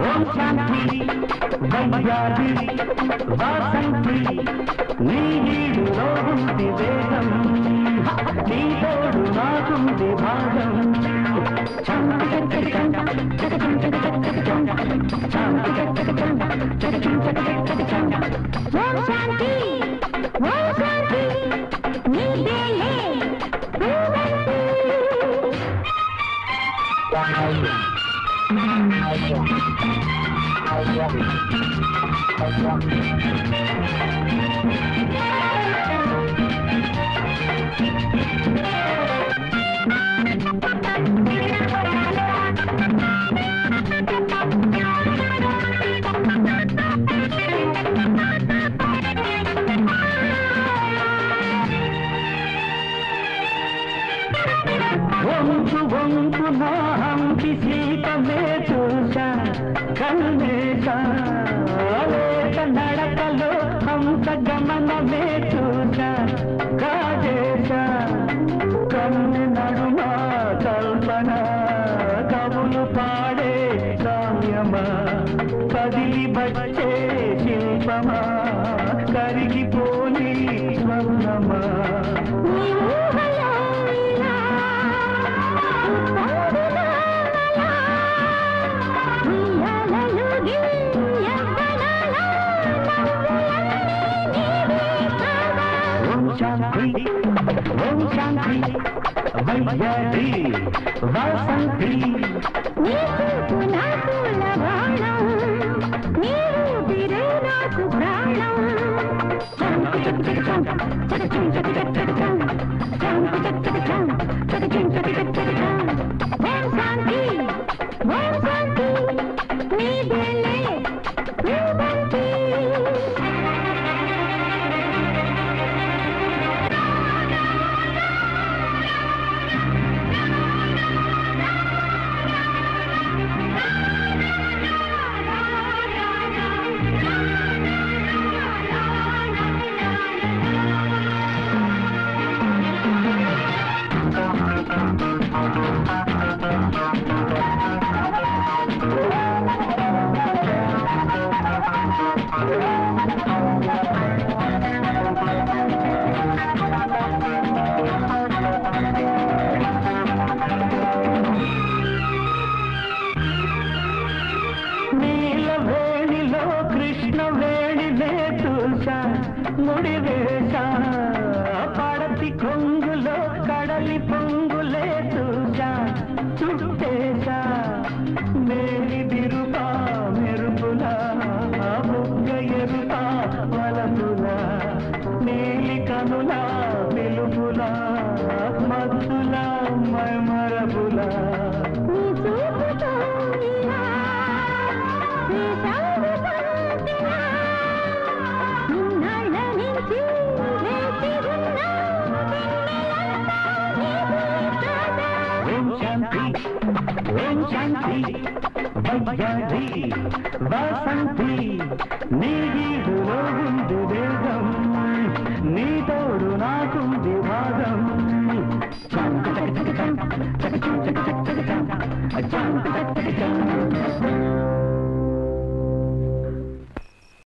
ఓం శాంతి వయ్యారి వాసంతి నీ ఈడులో ఉంది వేగం నీ తోడు నాకుంది భాగం ఓం శాంతి నీదేలే వంపు వంపు నా హంపి శిల్పమే చూసా కన్నేసా లేక నడకలో హంస గమనమే చూసా కాజేసా కన్ను నడుమ కల్పన కవులు పాడే కావ్యమా కదిలి బచ్చే శిల్పమా కరిగిపోని స్వర్ణమా ఓం శాంతి వయ్యారి వాసంతి నీకు నాకు లభాణం నీరు నాకు ప్రాణం ఓం శాంతి నీదేలే రూపంతి నీలవేణిలో కృష్ణవేణినే చూసా ముడివేశా పడతి కొంగులో కడలి పొంగులే చూసా చుట్టేశా మేలి బిరుపా మెరుపులా బుగ్గ ఎరుపా వలపులా నీలి కనులా వెలుపులా మత్తులా మైమరపులా ఓం శాంతి వయ్యారి వాసంతి నీ